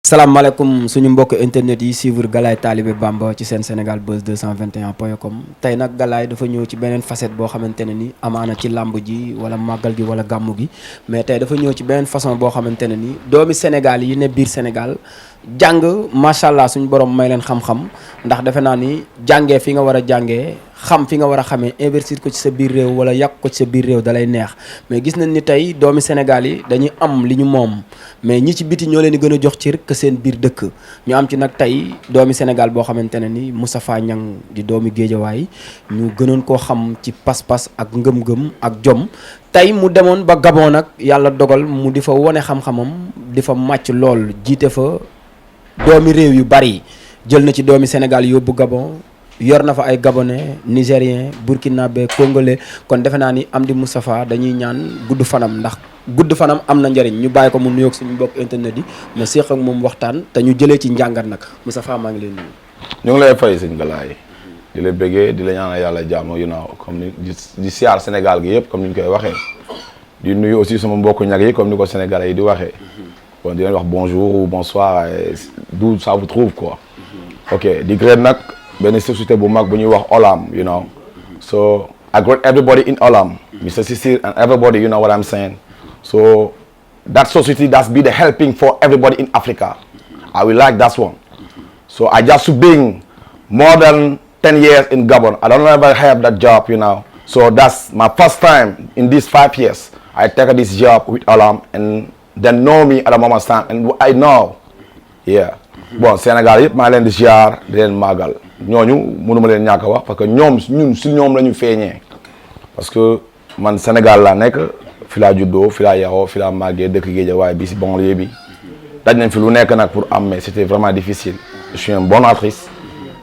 salaamaaleykum suñu mbokk internet yi suivre Galaye Talibé Bamba ci seen Sénégal Buzz 221.com tey nag Galaye dafa ñëw ci beneen facette boo xamante ne ni amaana ci làmb ji wala màggal gi wala gàmmu gi mais tey dafa ñëw ci beneen façon boo xamante ne ni doomi Sénégal yi ne biir Sénégal jàng macha allah suñu borom may leen xam-xam ndax defe naa ni jàngee fi nga war a jàngee xam fi nga war a xamee investir ko ci sa biir réew wala yàq ko ci sa biir réew dalay neex mais gis nañ ni tey doomi Sénégal yi dañuy am li ñu moom mais ñi ci biti ñoo leen di gën a jox ci rek seen biir dëkk ñu am ci nag tey doomi Sénégal boo xamante ne ni Moustapha Niang di doomi Géejawaay ñu gënoon koo xam ci pas-pas ak ngëm-ngëm ak jom tey mu demoon ba Gabon nag yàlla dogal mu di fa wone xam-xamam di fa màcc lool jiite fa doomi réew yu bari jël na ci doomi Sénégal yóbbu Gabon yor na fa ay gabonais nigérien burkinabé congolais kon defe naa ni Amdy Moustapha dañuy ñaan gudd fanam ndax gudd fanam am na njëriñ ñu bàyyi ko mu nuyoog suñu mbokk internet yi ma séq ak moom waxtaan te ñu jëlee ci njàngat nag Moustapha maa ngi leen nuyu. ñu ngi lay fay sëñ Galaye di la bëggee di la ñaanal yàlla jàmm yu naaw comme ni di siyaar Sénégal gi yëpp comme ni ñu koy waxee di nuyu aussi sama mbokku ñag yi comme ni ko Sénégalais yi di waxee kon di leen wax bonjour ou bonsoir d'où ça vous trouve quoi. ok di gërëm nag benn société bu mag bu ñuy wax Olam you know so I greet everybody in Olam Mr. Sisir and everybody you know what I'm saying so that society that's be the helping for everybody in Africa I will like that one so I just being more than 10 years in Gabon I don't ever have that job you know so that's my first time in these 5 years I take this job with Olam and then know me at a moment time and I know yeah bon Sénégal yëpp maa leen di ziar di leen màggal ñooñu mënuma leen ñàkk a wax parce que ñoom ñun si ñoom la ñu feeñee parce que man Sénégal laa nekk fi laa juddoo fi laa yaroo fi laa màggee dëkk Guédiawaye bi si banlieue bi daj nañ fi lu nekk nag pour am mais c'était vraiment difficile je suis un bon actrice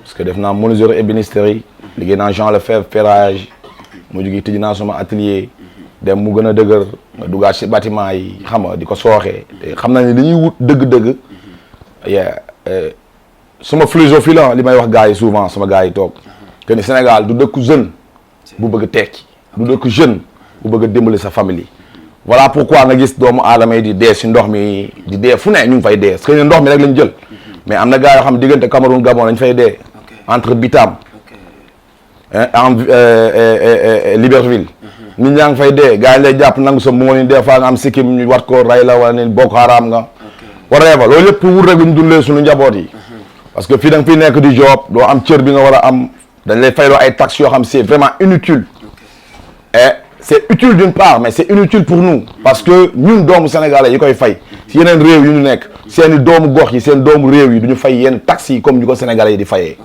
parce que def naa menuiserie ébénisterie liggéey naa Jean Lefebvre ferraille mu jógee tëj naa sama atelier dem mu gën a dëgër nga duggaat si bâtiment yi xam nga di ko sooxee te xam naa ne li ñuy wut dëgg-dëgg suma philosophie la li may wax gars yi souvent sama gars yi toog que ni Sénégal du dëkku jeune bu bëgg a tekki du dëkku jeune bu bëgg a dimbali sa famille voilà pourquoi nga gis doomu aadama yi di dee si ndox mi di dee fu ne ñu ngi fay dee parce que ndox mi rek lañ jël mais am na gars yoo xam diggante Cameroun Gabon lañ fay dee entre Bitam en Libreville nit ñaa ngi fay dee gars yi lay jàpp nangu sa moo ni des fois nga am sikkim ñu wat ko rey la wala ni Boko Haram nga whatever loolu lépp pour wut rek lu ñu dundee suñu njaboot yi parce que fii da nga fiy nekk di job doo am cër bi nga war a am dañ lay fayloo ay taxes yoo xam c'est vraiment inutile et c'est utile d'une part mais c'est inutile pour nous parce que ñun doomu sénégalais yi koy fay si yeneen réew yu ñu nekk seeni doomu gox yi seen doomu réew yi du ñu fay yenn taxes yi comme ñu ko sénégalais yi di fayee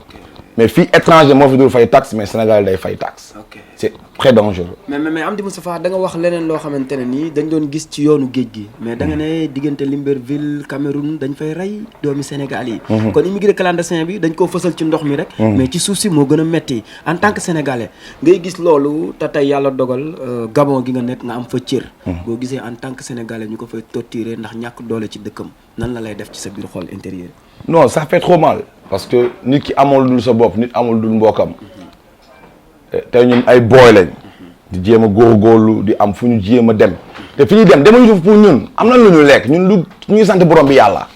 mais fii étranger moo fi dul fay taxe mais sénégalais day fay taxe c'est très dangereux. mais Amdy Moustapha da nga wax leneen loo xamante ne nii dañ doon gis ci yoonu géej gi mais da nga ne diggante Libreville Cameroun dañ fay rey doomi Sénégal yi. kon immigré clandestin bi dañ koo fësal ci ndox mi rek. mais ci suuf si moo gën a metti en tant que sénégalais ngay gis loolu te tey yàlla dogal Gabon gi nga nekk nga am fa cër. boo gisee en tant que sénégalais ñu ko fay torturer ndax ñàkk doole ci dëkkam nan la lay def ci sa biir xol intérieur. non ça fait trop mal parce que nit ki amul dul sa bopp nit amul dul mbokkam. tey ñun ay booy lañ di jéem a góorgóorlu di am fu ñu jéem a dem te fi ñuy dem demuñu pour ñun am na lu ñu lekk ñun lu ñuy sant borom bi yàlla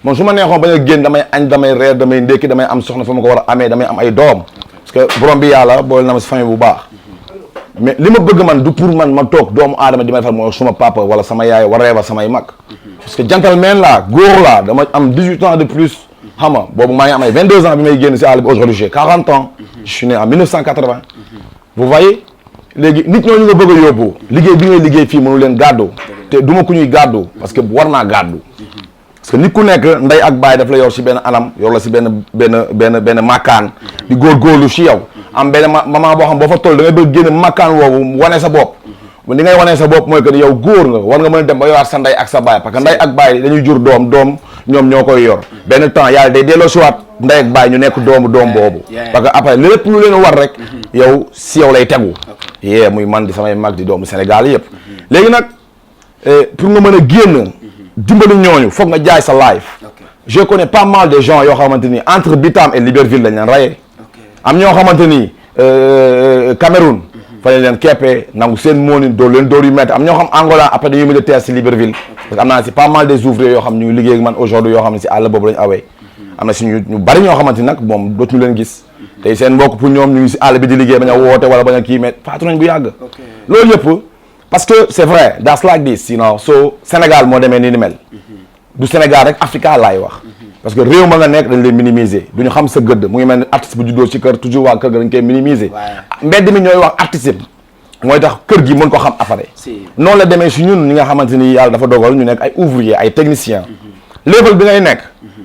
man su ma neexoon bañ a génn damay añ damay reer damay ndékki damay am soxna fa ma ko war a amee damay am ay doom parce que borom bi yàlla boole na ma si famille bu baax mais li ma bëgg man du pour man ma toog doomu aadama di ma defal mooy suma papa wala sama yaay wareeba samay mag parce que gentleman laa góor laa dama am 18 ans de plus xam nga boobu maa ngi am ay 22 ans bi may génn si àll bi aujourd'hui j'ai 40 ans je suis né en 1980 vous voyez léegi nit ñooñu nga bëgg a yóbbu liggéey bi ngay liggéey fii mënu leen gàddu te duma ku ñuy gàddu parce que war naa gàddu parce que nit ku nekk ndey ak baay daf la yor si benn anam yor la si benn makkaan di góorgóorlu si yow am benn maman boo xam boo fa toll da ngay bëgg génn makkaan woowu wane sa bopp li ngay wanee sa bopp mooy que ni yow góor nga war nga mën a dem ba yoraat sa ndey ak sa baay parce que ndey ak baay dañuy jur doom ñoom ñoo koy yor benn temps yàlla day delloo siwaat ndey ak baay ñu nekk doom boobu parce que après lépp lu leen war rek yow si yow lay tegu yee muy man di samay mag di doomu Sénégal yëpp léegi nag pour nga mën a génn dimbali ñooñu foog nga jaay sa life je connais pas mal de gens yoo xamante ni entre Bitam et Libreville lañ leen rayee am ñoo xamante ni Cameroun fa lañ leen keppee nangu seen moonin dóor leen dóor yu métti am ñoo xam Angola après dañuy militaire si Libreville parce que am naa si pas mal des ouvriers yoo xam ñu ngi liggéey ak man aujourd'hui yoo xam ne si àll boobu lañu awee am na si ñu bari ñoo xamante ni nag moom dootuñu leen gis tey seen mbokk pour ñoom ñu ngi si àll bi di liggéey bañ a woote wala bañ a kii mais faatu nañ bu yàgg loolu yëpp parce que c'est vrai that's like this you know so Sénégal moo demee ni mel du Sénégal rek Africa laay wax parce que réew ma nga nekk dañ leen minimiser du ñu xam sa gëdd mu ngi mel ni artiste bu juddoo ci kër toujours waa kër ga dañ koy minimiser mbedd mi ñooy wax artiste mooy tax kër gi mën ko xam affaire noonu la demee si ñun ñi nga xamante ni yàlla dafa dogal ñu nekk ay ouvrier ay technicien level bi ngay nekk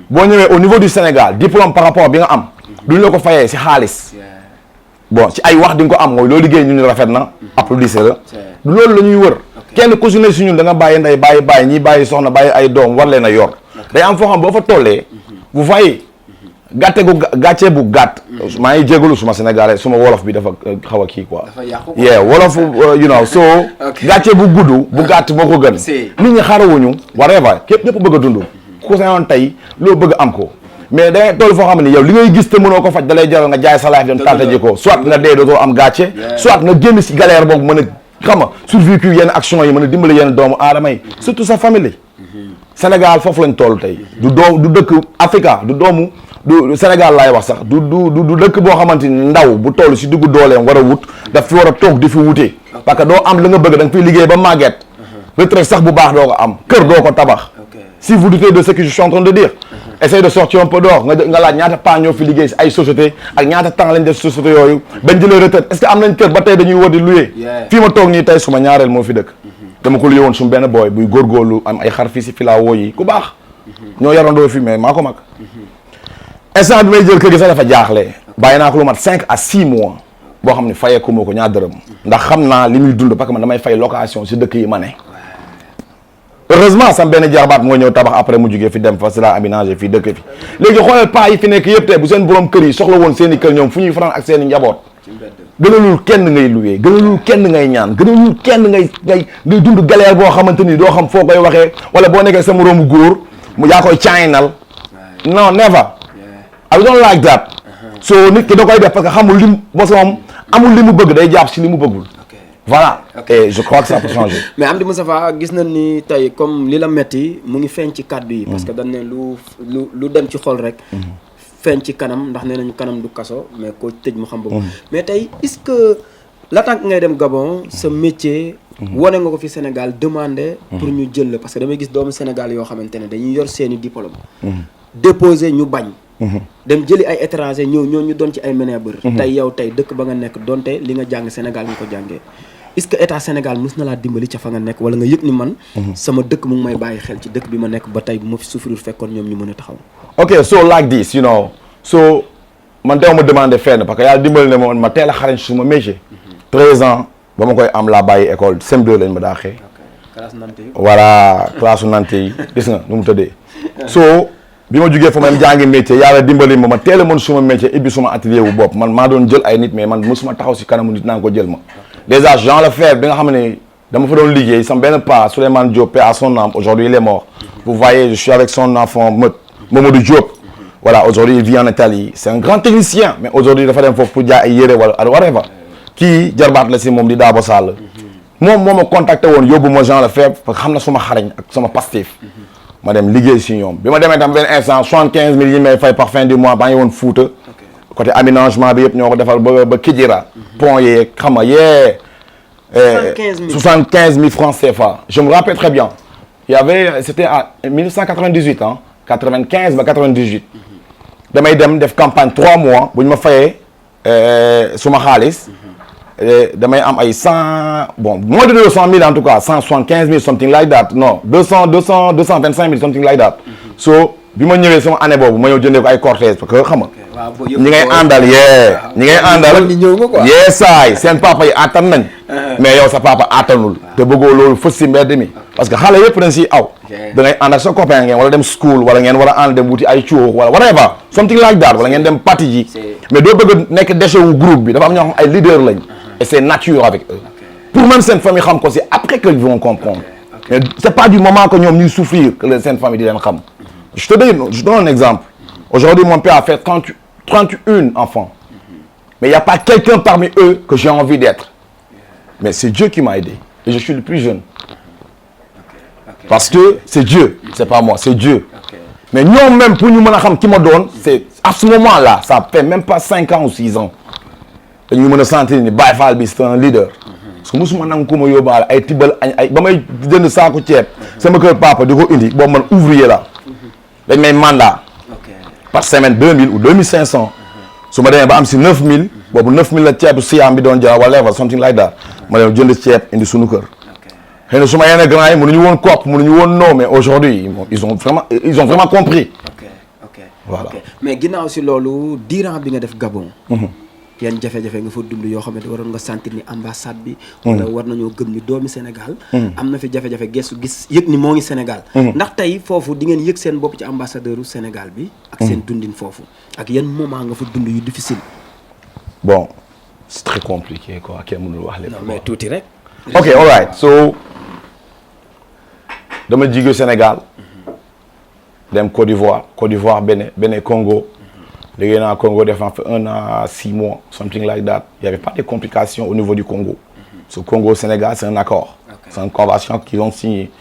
boo ñëwee au niveau du Sénégal diplôme par rapport bi nga am duñ la ko fayee si xaalis bon ci ay wax di nga ko am mooy loo liggéey ñu rafet na applaudissé la du loolu la ñuy wër kenn ku si ne si ñun da nga bàyyi ndey bàyyi ñi bàyyi soxna bàyyi ay doom war leen a yor day am foo xam boo fa tollee vous voyez gàcce bu gàtt maa ngi jégalu suma sénégalais suma wolof bi dafa xaw a kii quoi wolof you know so gàcce bu gudd bu gàtt moo ko gën nit ñi xarawuñu whatever képp ñëpp bëgg a dund ku sañoon tey loo bëgg am ko mais da ngay toll foo xam ne yow li ngay gis te mënoo ko faj da lay jaral nga jaay sa life dem tànta ji ko soit nga dee dootoo am gàcce soit nga génn si galère boobu mën a xam nga survécu yenn action yi mën a dimbali yenn doomu aadama yi surtout sa famille Sénégal foofu lañ toll tey du dëkk Africa du doomu du Sénégal laay wax sax du dëkk boo xamante ni ndaw bu toll si dugg dooleem war a wut daf fi war a toog di fi wutee parce que doo am la nga bëgg da nga fiy liggéey ba màgget retraite sax bu baax doo ko am kër doo ko tabax si vous doutez de ce que je suis en train de dire essaye de sortir un peu dehors nga laaj ñaata pas ñoo fi liggéey si ay société ak ñaata temps lañ def société yooyu bañ jëlee retraite est-ce que am nañ kër ba tey dañuy war di louer fii ma toog nii tey suma ñaareel moo fi dëkk dama ko luyee woon suma benn booy buy góorgóorlu am ay xar fii si filao yi ku baax ñoo yarandoo fi mais maa ko mag instant bi may jël kër gi sax dafa jaaxle bàyyi naa ko lu mat 5 à 6 mois boo xam ne fayeeku moo ko ñaar dërëm ndax xam naa li muy dund parce que man damay fay location si dëkk yi ma ne heureusement sam benn jarbaat moo ñëw tabax après mu jugee fi dem fa si la aménagé fii dëkk fi léegi xoolal paa yi fi nekk yëpp tey bu seen borom kër yi soxla woon seen i kër ñoom fu ñuy fanaan ak seen i njaboot gënalul kenn ngay loué gënalul kenn ngay ñaan gënalul kenn ngay dund galère boo xamante ni doo xam foo koy waxee wala boo nekkee sa moroomu góor mu yaa koy caayinal non never I don't like that so nit ki da koy def parce que xamul lim bosom amul li mu bëgg day jàpp si li mu bëggul voilà et je crois que ça peut changer mais Amdy Moustapha gis nañ ni tey comme li la metti mu ngi feeñ ci kàddu yi parce que dañ ne lu dem ci xol rek feeñ ci kanam ndax nee nañu kanam du kaso mais koo tëj mu xam boobu mais tey est-ce que laata ngay dem Gabon sa métier wane nga ko fi Sénégal demandé pour ñu jël la parce que damay gis doomu Sénégal yoo xamante ne dañuy yor seeni diplôme déposé ñu bañ dem jëli ay étranger ñoo ñu doon ci ay ménèbre tey yow tey dëkk ba nga nekk donte li nga jàng Sénégal nga ko jàngee est-ce que état Sénégal mës na laa dimbali ca fa nga nekk wala nga yëg ni man sama dëkk mu ngi may bàyyi xel ci dëkk bi ma nekk ba tey bu ma fi souffrir fekkoon ñoom ñu mën a taxaw ok so like this you know so man teew ma demandé fenn parce que yàlla dimbali ne ma teel a xarañ suma métier 13 ans ba ma koy am laa bàyyi école CM2 lañ ma daaxee voilà classe nante yi gis nga nu mu tëddee so bi ma jugee fa ma dem jàngi métier yàlla dimbali ma teel a mën suma métier ibbi suma atelier wu bopp man maa doon jël ay nit mais man mosuma taxaw si kanamu nit naa ko jël ma déjà Jean Lefebvre bi nga xam ne dama fa doon liggéey sama benn pas Souleymane Diop paix à son âme aujourd'hui il est mort vous voyez je suis avec son enfant Mamadou Diop voilà aujourd'hui il vit en Italie c'est un grand technicien mais aujourd'hui dafa dem foofu pour jaay ay yére wala whatever kii jarbaat la si moom di Daabo Sall moom moo ma contacté woon yóbbu ma Jean Lefebvre parce que xam na suma xarañ ak sama pastif ma dem liggéey si ñoom bi ma demee tam benn instant 75 000 yi may fay par fin du mois baa ngi woon Fouta côté aménagement bi yëpp ñoo ko defal ba Kidira pont yeeg xam nga yee 75 000 francs CFA je me rappelle très bien il y avait c'était en 1998 hein 95 ba 98 damay dem def campagne 3 mois bu ñu ma fayee suma xaalis damay am ay 100 bon moins de 200 000 en tout cas 175 000 something like that non 225 000 something like that so bi ma ñëwee sama année boobu ma ñëw jëndee ko ay cortège parce que xam nga ñi ngay àndal ñi ngay àndal yee saay seen papa yi attan nañ mais yow sa papa attanul te bëggoo loolu fës si mbedd mi parce que xale yëpp dañ siy aw da ngay ànd ak sa copain ngeen wala dem school wala ngeen war a ànd dem wuti ay cuux wala whatever something like that wala ngeen dem party ji mais doo bëgg nekk déchet wu groupe bi dafa am ñoo xam ay leader lañ et c'est nature avec eux pour même seen famille xam ko c'est après qu'ils vont comprendre mais c'est pas du moment que ñoom ñuy souffrir que seen famille di leen xam je te donne un exemple aujourd'hui mon père a fait 31 enfants mais il n'y a pas quelqu'un parmi eux que j'ai envie d'être mais c'est Dieu qui m'a aidé et je suis le plus jeune parce que c'est Dieu c'est pas moi c'est Dieu mais ñoom même pour ñu mën a xam ki ma doon c'est à ce moment-là ça fait même pas 5 ans ou 6 ans dañu mën a sentir ni Baye Fall bi c'est un leader parce que mosuma nangu ko ma yóbbaale ay tibbal añ ay ba may jënd saako ceeb sama kër papa di ko indi boobu man ouvrier la dañ may mandat par semaine 2000 ou 2500 su ma demee ba am si 9000 boobu 9000 la ceebu siyaam bi doon jar whatever something like that ma dem jënd ceeb indi sunu kër xëy na su ma yenn grand yi mënuñu woon kopp mënuñu woon non mais aujourd'hui ils ont vraiment compris voilà mais ginnaaw si loolu diiran bi nga def Gabon yan jafe-jafe nga fa dund yoo xamante waroon nga sentir ni ambassade bi wala war nañoo gëm ni doomi Sénégal am na fi jafe-jafe gestu gis yëg ni moo ngi Sénégal ndax tey foofu di ngeen yëg seen bopp ci ambassadeur u Sénégal bi ak seen dundin foofu ak yan moment nga fa dund yu difficile bon c'est très compliqué quoi kenn mënul wax lépp mais tuuti rek ok all right so dama jóge Sénégal dem Côte d'Ivoire Bénin Congo léegi naa Congo def na fa 1 an 6 mois something like that il y avait pas de complications au niveau du Congo ce Congo Sénégal c'est un accord c'est une convention qu'ils ont signé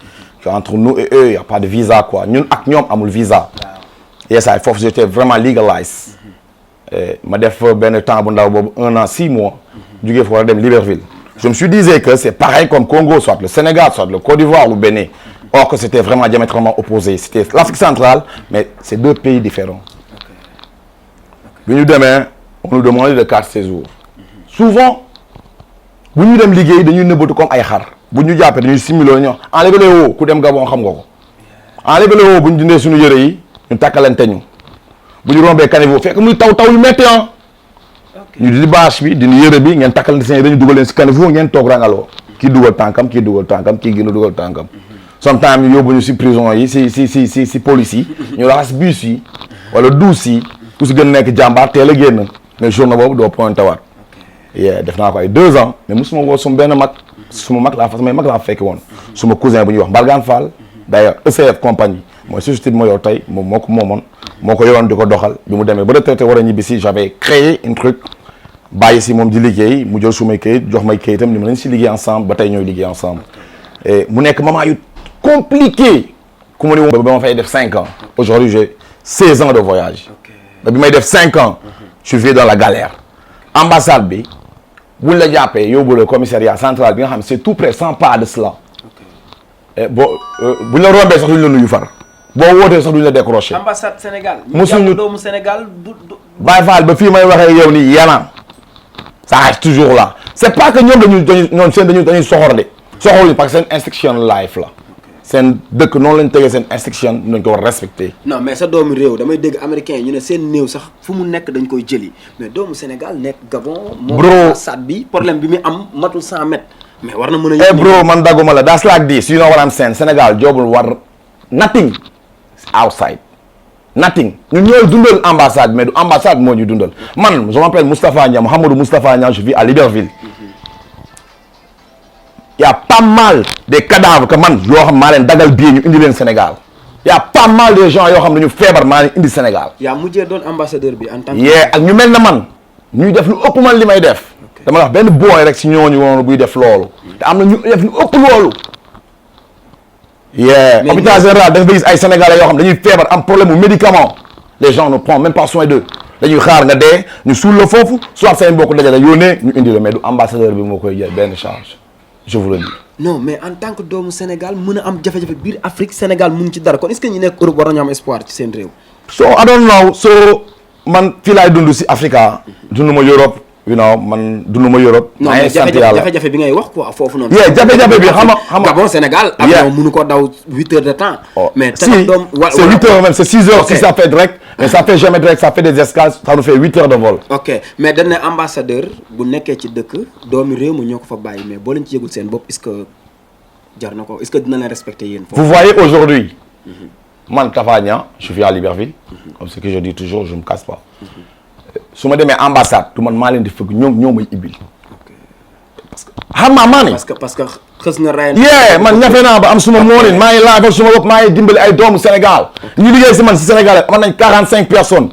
entre nous et eux il y a pas de visa quoi ñun ak ñoom amul visa et ça foofu j'étais vraiment legalized ma def benn temps bu ndaw boobu 1 an 6 mois jógee fa war a dem Libreville je me suis dit que c'est pareil comme Congo soit le Sénégal soit le Côte d'Ivoire ou Bénin or que c'était vraiment diamétralement opposé c'était l'Afrique centrale mais c'est 2 pays différents bi ñu demee on nous demandait de carte séjour souvent bu ñu dem liggéey dañuy nëbbatu comme ay xar bu ñu jàppee dañuy simuler ñoo enlever les woo ku dem Gabon xam nga ko enlever les woo bu ñu dindee suñu yëre yi ñu takkalante ñu bu ñu rombee caniveau fekk muy taw yu métti ñu di bâche bi dindi yëre bi ngeen takkalante seen dañu dugal leen si caniveau ngeen toog rangaloo kii dugal tànkam kii dugal tànkam kii gën a dugal tànkam sometimes ñu yóbbu ñu si prison yi si police yi ñu raxas bus yi wala douce yi ku si gën nekk jàmbaar teel a génn mais journée boobu doo pointé waat def naa ko ay 2 ans mais mosuma woo suma benn mag samay mag laa fekki woon suma cousin bu ñuy wax Mbalgane Fall d'ailleurs ECF compagnie mooy société bi ma yor tey moom moo ko moomoon moo ko yoroon di ko doxal bi mu demee ba retraité war a ñibbi si j'avais créé un truc bàyyi si moom di liggéey mu jël sumay kayit jox may kayitam ni ma nañ si liggéey ensemble ba tey ñooy liggéey ensemble et mu nekk moment yu compliqué ku ma ni woon ba ma fay def 5 ans aujourd'hui j'ai 16 ans de voyage da bi may def 5 ans je suis dans la galère ambassade bi buñ la jàppee yóbbu le commissariat central bi nga xam c'est tout près 100 pas de cela boo buñ la rombee sax duñ la nuyu far boo wootee sax duñ la décrocher. ambassade Sénégal. mosuñu doomu Sénégal Baye Fall ba fii may waxee yow nii yana ça reste toujours là c'est pas que ñoom dañuy soxor de soxor parce que seen instruction life la seen dëkk noonu lañ tegee seen instruction nañ ko war respecter. non mais sa doomu réew damay dégg américain yi ñu ne seen néew sax fu mu nekk dañ koy jëli mais doomu Sénégal nekk Gabon. moo ambassade bi problème bi mu am matul 100 mètres. mais war na mën a. bro man dagguma la that's like this you know what I'm saying Sénégal joobul war nothing outside nothing ñun ñooy dundal ambassade mais du ambassade moo ñu dundal man je m'appelle Moustapha Niang Mouhamadou Moustapha Niang je vis à Libreville. y a pas mal des cadavres que man yoo xam maa leen dagal billet ñu indi leen Sénégal y a pas mal de gens yoo xam dañu feebar maa leen indi Sénégal. yaa mujjee doon ambassadeur bi en tant que. yee ak ñu mel na man ñuy def lu ëpp man li may def. dama wax benn booy rek si ñooñu woon buy def loolu. te am na ñu def lu ëpp loolu. yee hôpital général da nga gis ay sénégalais yoo xam dañuy feebar am problème mu médicament les gens ne prennent même pas soin d'eux dañuy xaar nga dee ñu suul la foofu soit seen mbokk dajale yónnee ñu indi la mais du ambassadeur bi moo koy jël benn charge. je vous le dis. non mais en tant que doomu Sénégal mën a am jafe-jafe biir Afrique Sénégal mun ci dara kon est-ce que ñi nekk Europe war nañu am espoir ci seen réew. so I don't know so man fii laay dund si Africa. dund ma Europe you know man dund ma Europe. non mais jafe-jafe bi ngay wax quoi foofu noonu. jafe-jafe bi xam nga Gabon Sénégal. avion mënu ko daw 8 heures de temps. mais si doom c'est 8 heures même c'est 6 heures si ça fait direct. mais ça fait jamais direct ça fait des escales ça nous fait 8 heures de vol. ok mais dañ ne ambassadeur bu nekkee ci dëkk doomi réew mi ñoo ko fa bàyyi mais boo leen ci yëgul seen bopp est-ce que jar na ko est-ce que dina leen respecter yéen. vous voyez aujourd'hui man Tafa Niang je vis à Libreville. comme ce que je dis toujours je me casse pas. su ma demee ambassade du man maa leen di fëgg ñoo may ibbil. parce que xam naa maa ne. parce que xës nga rey. man ñafe naa ba am suma moonin maa ngi laajal suma bopp maa ngi dimbali ay doomu Sénégal. ñu liggéey si man si Sénégal am nañ 45 personnes.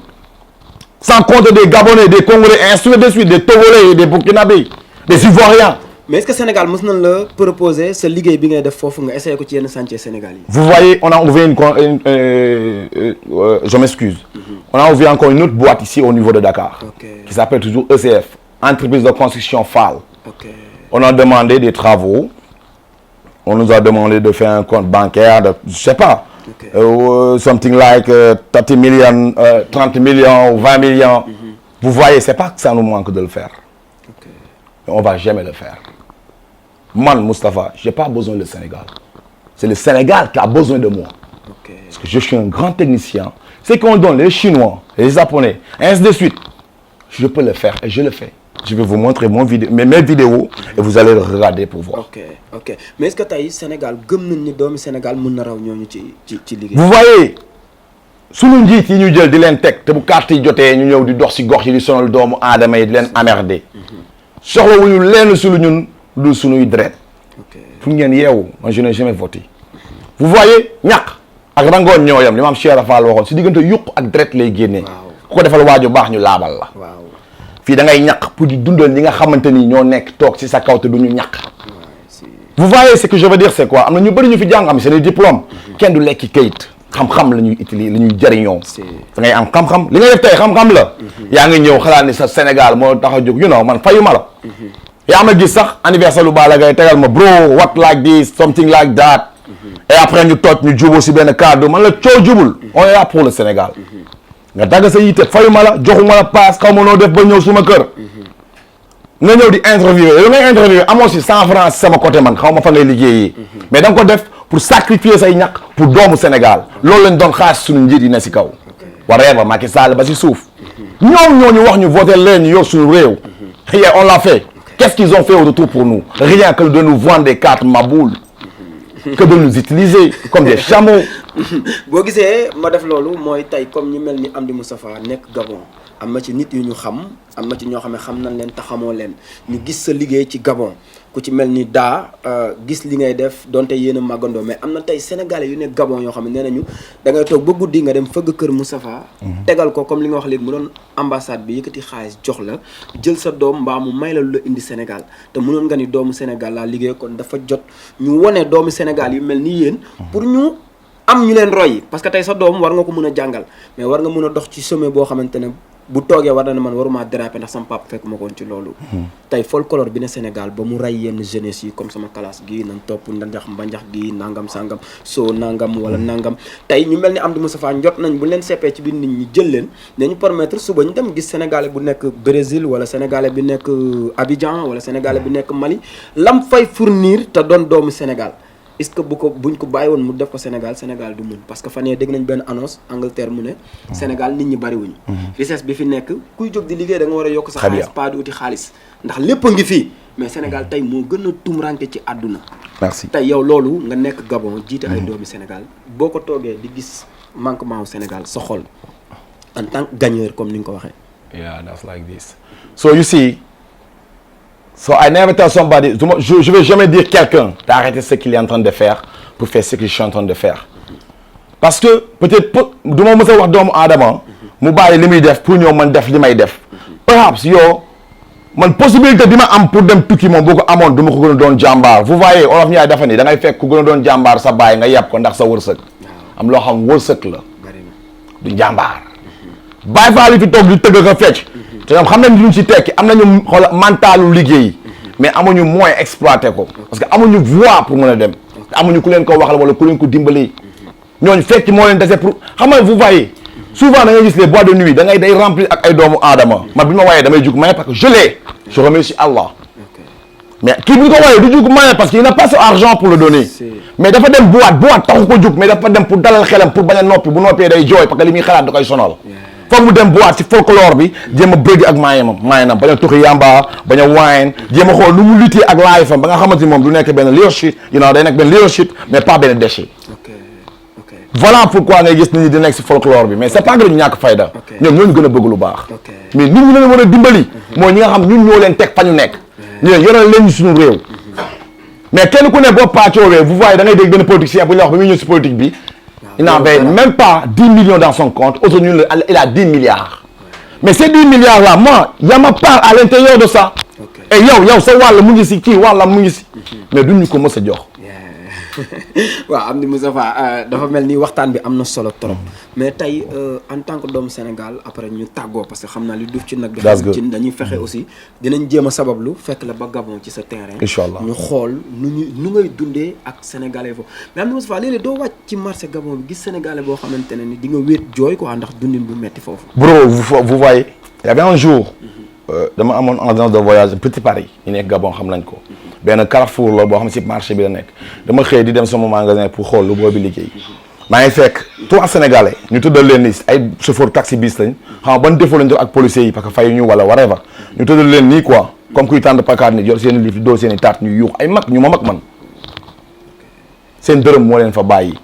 sans compter des Gabonais des Congolais et ainsi de suite des Togolais des Burkinabés des Ivoiriens mais est-ce que Sénégal mës nañ la proposer sa liggéey bi ngay def foofu nga essayé ko ci yenn chantier Sénégal yi. Vous voyez, on a ouvert je m'excuse. On a ouvert encore une autre boîte ici au niveau de Dakar. Qui s'appelle toujours ECF, entreprise de construction FAL. On a demandé des travaux. On nous a demandé de faire un compte bancaire de, je sais pas, something like 30 millions, 30 millions ou 20 millions. Vous voyez, c'est pas que ça nous manque de le faire. Mais on va jamais le faire. Man, Moustapha, j'ai pas besoin du Sénégal. C'est le Sénégal qui a besoin de moi. Parce que je suis un grand technicien. C'est qu'on donne les Chinois, les Japonais, ainsi de suite. Je peux le faire et je le fais. Je vais vous montrer mes vidéos et vous allez le regarder pour voir. Ok. Mais est-ce que tey Sénégal gëm nañ ni doomi Sénégal mën na raw ñooñu ci liggéey. Vous voyez sunu njiit yi ñu jël di leen teg te bu carte yi jotee ñu ñëw di dox si gox yi di sonal doomu aadama yi di leen emmerder. soxlawuñu lenn si lu ñun lu sunuy deret. fu ngeen yeewu moi je n'ai jamais voté. vous voyez ñàkk ak rangoon ñoo yam li ma am Cheikh Rafal waxoon si diggante yuq ak deret lay génnee. ku ko defal waaju baax ñu laabal la. fii da ngay ñàkk pour di dundal ñi nga xamante ni ñoo nekk toog si sa kaw te du ñu ñàkk. vous voyez ce que je veux dire c'est quoi am na ñu bëri ñu fi jàng am c'est des diplômes. kenn du lekki kayit xam-xam la ñuy utiliser la ñuy jëriñoo. da ngay am xam-xam li nga def tey xam-xam la. yaa ngi ñëw xalaat ni sa Sénégal moo tax a jóg you know man fayuma la. yaa ma gis sax anniversaire lu Balla Gaye tegal ma bro what like this something like that. et après ñu toog ñu jubóo si benn cadre man la coow jubul. on est là pour le Sénégal. nga dagg sa yitte fayuma la joxuma la paas xaw ma noo def ba ñëw suma kër. nga ñëw di interviewer yow ngay interviewer amoo si 100 francs sama côté man xaw ma fa ngay liggéeyee. mais da nga ko def pour sacrifier say ñàkk pour doomu Sénégal loolu lañ doon xaar suñu njiit yi ne si kaw. whatever Macky Sall ba si suuf. ñoom ñoo ñu wax ñu voté leen ñu yor suñu réew. et on l'a fait. Qu'est-ce qu'ils ont fait au retour pour nous? Rien que de nous vendre des cartes maboules. Que de nous utiliser comme des chameaux. boo gisee ma def loolu mooy tey comme ñu mel ni Amdy Moustapha nekk Gabon am na ci nit yu ñu xam am na ci ñoo xam ne xam nañ leen te xamoo leen ñu gis sa liggéey ci Gabon ku ci mel ni daa gis li ngay def donte yéen a màggandoo mais am na tey sénégalais yu nekk Gabon yoo xam ne nee nañu da ngay toog ba guddi nga dem fëgg kër Moustapha tegal ko comme li nga wax léegi mu doon ambassade bi yëkkati xaalis jox la jël sa doom mbaa mu may la lu la indi Sénégal te mënoon nga ni doomu Sénégal laa liggéey kon dafa jot ñu wone doomu Sénégal yu mel ni yéen pour ñu am ñu leen roy parce que tey sa doom war nga ko mën a jàngal mais war nga mën a dox ci sommet boo xamante ne bu toogee war na ne man waruma déraper ndax sama papa fekk ma koon ci loolu. tey folklore bi ne Sénégal ba mu rey yenn jeunesse yi comme sama classe gi nañ topp ndax mbanjax gi nangam sangam soo nangam wala nangam tey ñu mel ni Amdy Moustapha njot nañ bu leen seppee ci biir nit ñi jël leen dañu permettre suba ñu dem gis sénégalais bu nekk Brésil wala sénégalais bi nekk Abidjan wala sénégalais bi nekk Mali lam fay fournir te doon doomu Sénégal. est-ce que buñ ko bàyyi woon mu def ko Sénégal du mun parce que fan yii dégg nañ benn annonce Angleterre mu ne. Sénégal nit ñi bariwuñ. richesse bi fi nekk kuy jóg di liggéey da nga war a yokk sa xaalis pas di uti xaalis ndax lépp a ngi fii mais Sénégal tey moo gën a tumranke ci àdduna. merci tey yow loolu nga nekk Gabon jiite ay doomi Sénégal boo ko toogee di gis manquement au Sénégal sa xol en tant que gagneur comme ni nga ko waxee. yeah that's like this so you see. So I never tell somebody, je vais jamais dire quelqu'un d'arrêter ce qu'il est en train de faire pour faire ce que je suis en train de faire. Parce que peut-être du ma mës a wax doomu aadama mu bàyyi li muy def pour ñëw man def li may def. Perhaps yow man possibilité bi ma am pour dem tukki moom boo ko amoon du ma ko gën a doon jàmbaar vous voyez olof ñaay dafa ni da ngay fekk ku gën a doon jàmbaar sa baay nga yàpp ko ndax sa wërsëg. am loo xam wërsëg la. du jàmbaar. bàyyi faa li fi toog di tëgg ko fecc. te ñoom xam nañ lu ñu ci tekki am nañu xool mentalu liggéey mais amuñu moyen exploité ko parce que amuñu voix pour mën a dem amuñu ku leen ko waxal wala ku leen ko dimbali ñooñu fekk moo leen dese pour xam nga vous voyez souvent da ngay gis les boîtes de nuit da ngay day remplir ak ay doomu aadama man bi ma wayee damay jug maye parce que je remercie Allah mais kii bi ñu ko wayee du jug maye parce que il n'a pas argent pour le donner mais dafa dem boîte taxu ko jug mais dafa dem pour dalal xelam pour bañ a noppi bu noppee day jooy parce que li muy xalaat da koy sonal foog mu dem boîte ci folklore bi jéem a bëgg ak maayam bañ a tuxi yamba bañ a wine jéem a xool nu mu lutter ak life am ba nga xamante ni moom du nekk benn leadership day nekk benn leadership mais pas benn déchet. voilà pourquoi ngay gis nit ñi di nekk ci folklore bi mais c'est pas que ñu ñàkk fayda. ñoom ñoo ñu gën a bëgg lu baax. mais nit ñi leen war a dimbali. mooy ñi nga xam ñun ñoo leen teg fa ñu nekk. ñu leen yoral leen ñu suñu réew. mais kenn ku ne boo pàccoowee vous voyez da ngay dégg benn politicien bu ñu wax ba muy ñëw ci politique bi. Il n'avait même pas 10 millions dans son compte. Aujourd'hui, il a 10 milliards. Mais ces 10 milliards-là, moi, il y a ma part à l'intérieur de ça. et yow sa wàll mu ngi si kii wàllam mu ngi si mais duñ ñu ko mës a jox. waaw Amdy Moustapha dafa mel ni waxtaan bi am na solo trop mais tey en tant que doomu Sénégal après ñu tàggoo parce que xam naa li duuf ci nag bi ci dañuy fexe aussi dinañ jéem a sabablu fekk la ba Gabon ci sa terrain inchallah ñu xool nu ngay dundee ak sénégalais foofu mais Amdy Moustapha léeg-léeg doo wàcc ci marché Gabon bi gis sénégalais boo xamante ne ni di nga wéet jooy quoi ndax dundin bu metti foofu. bro vous voyez y avait un jour dama amoon agence de voyage Petit Paris ñu nekk Gabon xam nañ ko benn carrefour la boo xam si marché bi la nekk dama xëy di dem sama magasin pour xool lu boobu liggéey maa ngi fekk 3 sénégalais ñu tuddal leen ni ay chauffeur taxi bis lañ xam ban défaut lañ def ak policiers yi parce que fay ñu wala whatever ñu tuddal leen nii quoi comme kuy tànd pakaat ni yor seen i lif doo seen i taat ñu yuux ay mag ñu ma mag man seen dërëm moo leen fa bàyyi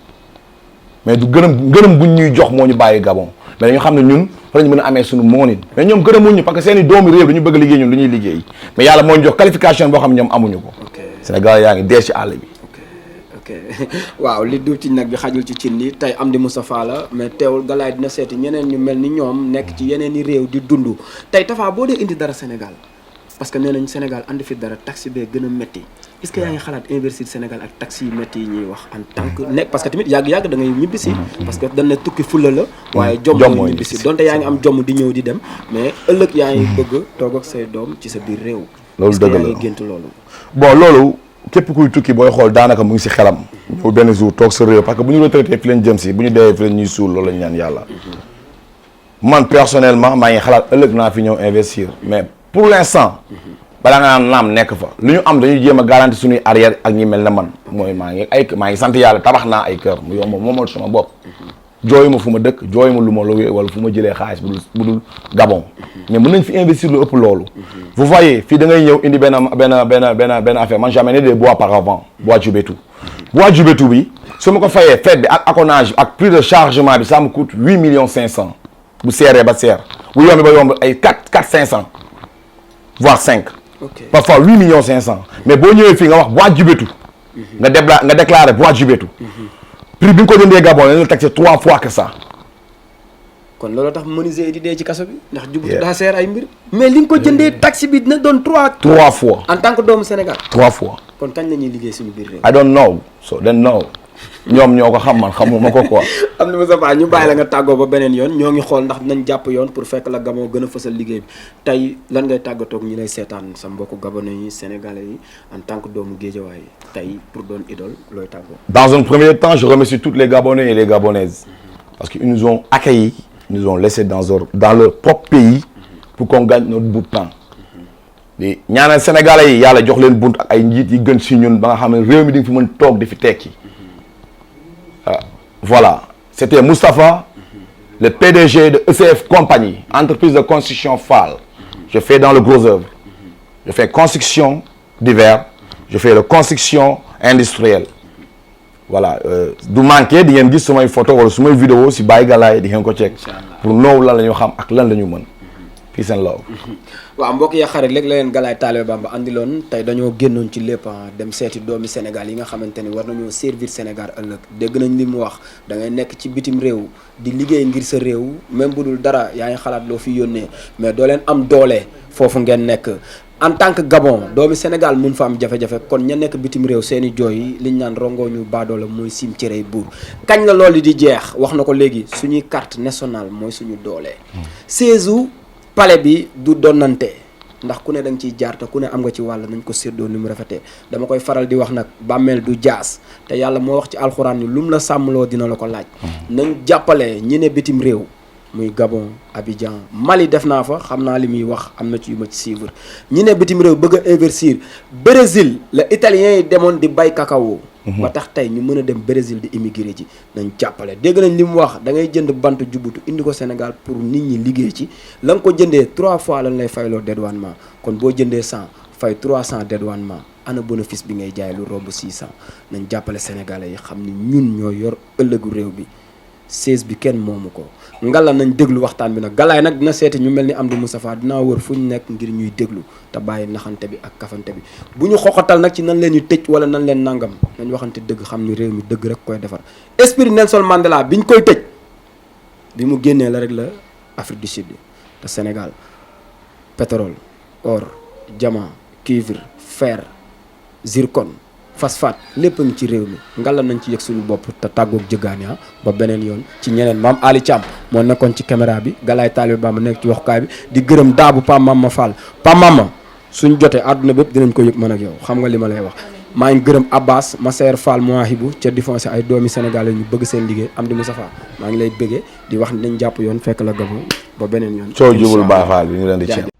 mais du gërëm buñ ñuy jox moo ñu bàyyi Gabon mais dañu xam ne ñun fa lañu mën a amee suñu moonin mais ñoom gërëmuñ ñu parce que seen i doomi réew dañu bëgg liggéey ñun lu ñuy liggéey mais yàlla moo ñu jox qualification boo xam ne ñoom amuñu ko. Sénégal yaa ngi dee ci àll bi. ok waaw li du ci nag bi xajul ci cin li tey Amdy Moustapha la mais teewul Galaye dina seeti ñeneen ñu mel ni ñoom nekk ci yeneen i réew di dund tey Tafa boo dee indi dara Sénégal parce que nee nañ Sénégal andi fi dara taxi bee gën a métti est-ce que yaa ngi xalaat investir Sénégal ak taxi yu métti yi ñuy wax en tant que nekk parce que tamit yàgg-yàgg da ngay ñibbisi parce que dañ ne tukki fulla la waaye jom mooy ñibbisi donte yaa ngi am jom di ñëw di dem mais ëllëg yaa ngi bëgg toog ak say doom ci sa biir réew loolu dëgg la yaa ngi gént loolu bon loolu képp kuy tukki booy xool daanaka mu ngi si xelam ñëw benn jour toog sa réew parce que bu ñu retraité fi leen jëm si bu ñu deewee fi leen ñuy suul loolu lañ ñaan yàlla man personnellement maa ngi xalaat ëllëg naa fi ñëw investir mais pour l'instant balaa nga naan naam nekk fa lu ñu am dañuy jéem a garanti suñuy arrière ak ñi mel ne man mooy maa ngi sant yàlla tabax naa ay kër mu yomb moomal sama bopp jooyu ma fu ma dëkk jooyu ma lu ma lowee wala fu ma jëlee xaalis bu dul Gabon mais mën nañ fi investir lu ëpp loolu vous voyez fii da ngay ñëw indi benn affaire man j'amène des bois par avant bois Jubetu bi su ma ko fayee fête bi ak accolage ak prix de chargement bi ça me coûte 8,5 millions bu seeree ba seer bu yombi ba yomb ay 4,5 voire 5 parfois 8,5 millions mais boo ñëwee fii nga wax bois Jubetu nga déclaré bois Jubetu prix bi nga ko jëndee Gabon la ñu taxé 3 fois que ça. kon loolu tax menuisier yi di dee ci kaso bi ndax Jubetu daa seer ay mbir mais li nga ko jëndee taxi bi dina doon 3 fois en tant que doomu Sénégal 3 fois kon kañ la ñuy liggéey suñu biir réew I don't know so then know ñoom ñoo ko xam man xamuma ko quoi. Amdy Moustapha ñu bàyyi la nga tàggoo ba beneen yoon ñoo ngi xool ndax dinañ jàpp yoon pour fekk la Gabon gën a fësal liggéey bi tey lan ngay tàggatoog ñi lay seetaan sa mbokku gabonais yi sénégalais yi en tant que doomu géejawaay yi tey pour doon idole looy tàggoo. Dans un premier temps je remercie tous les Gabonais et les Gabonaises parce qu'ils nous ont accueillis ils nous ont laissé dans leur propre pays pour qu'on gagne notre bout de temps di ñaanal sénégalais yi yàlla jox leen bunt ak ay njiit yi gën si ñun ba nga xam ne réew mi di nga fi mën toog di fi tekki. Voilà, c'était Moustapha, le PDG de ECF Compagnie, entreprise de construction FAL. Je fais dans le gros œuvre. Je fais construction divers, je fais la construction industrielle. Voilà, du manqué di ngeen gis sumay photo wala sumay vidéo si Baye Galaye di ngeen ko check pour noow lan la ñu xam ak lan la ñu mën. Peace and love. waaw mbokk ya xarit léegi la leen Galaye Talibé Bamba andiloon tey dañoo génnoon ci lépp dem seeti doomi Sénégal yi nga xamante ni war nañoo servir Sénégal ëllëg dégg nañ li mu wax da ngay nekk ci bitim réew di liggéey ngir sa réew même bu dul dara yaa ngi xalaat loo fi yónnee mais doo leen am doole foofu ngeen nekk en tant que Gabon doomi Sénégal mun fa am jafe-jafe kon ña nekk bitim réew seeni jooy liñ naan rongoo ñu baadoola mooy sim ci rey buur kañ la loolu di jeex wax na ko léegi suñuy carte nationale mooy suñu doole 16 pale bi du donnante ndax ku ne da nga ciy jaar te ku ne am nga ci wàll nañ ko séddoo ni mu rafetee dama koy faral di wax nag bàmmeel du jaas te yàlla moo wax ci alxuraan ni lu mu la sàmmloo dina la ko laaj nañ jàppale ñi ne bitim réew muy Gabon Abidjan Mali def naa fa xam naa li muy wax am na ci yu ma ci suivre ñi ne bitim réew bëgg a investir Brésil la italien yi demoon di bay cacao ba tax tey ñu mën a dem Brésil di immigré ci nañ jàppale dégg nañ li mu wax da ngay jënd bant jubutu indi ko Sénégal pour nit ñi liggéey ci la nga ko jëndee 3 fois lañ lay fayloo dédouanement kon boo jëndee 100 fay 300 dédouanement ana bénéfice bi ngay jaay lu romb 600 nañ jàppale sénégalais yi xam ni ñun ñoo yor ëllëgu réew bi 16 bi kenn moomu ko ngala nañ déglu waxtaan bi nag Galaye nag dina seeti ñu mel ni Amdy Moustapha dinaa wër fu ñu nekk ngir ñuy déglu te bàyyi naxante bi ak kafante bi bu ñu xoxatal nag ci nan leen ñu tëj wala nan leen nangam nañ waxante dëgg xam ni réew mi dëgg rek koy defar esprit Nelson Mandela bi ñu koy tëj bi mu génnee la rek la Afrique du Sud te Sénégal pétrole or diamant cuivre fer zircon phosphate lépp a ngi ci réew mi ngalla nañ ci yëg suñu bopp te tàggoog jëggaani ba beneen yoon ci ñeneen maam Ali Thiam moo nekkoon ci caméra bi Galaye Talibé Bamba nekk ci waxukaay bi di gërëm daabu Pam Mama Fall Pam Mama suñ jotee àdduna bépp dinañ ko yëg man ak yow xam nga li ma lay wax maa ngi gërëm Abbas Masseer Fall Mouahibou ca Difoncé ay doomi Sénégal ñu bëgg seen liggéey am di Moustapha maa ngi lay bëggee di wax nañ jàpp yoon fekk la Gabon ba beneen yoon soo jubul Baay Faal bi ñu leen di ceeb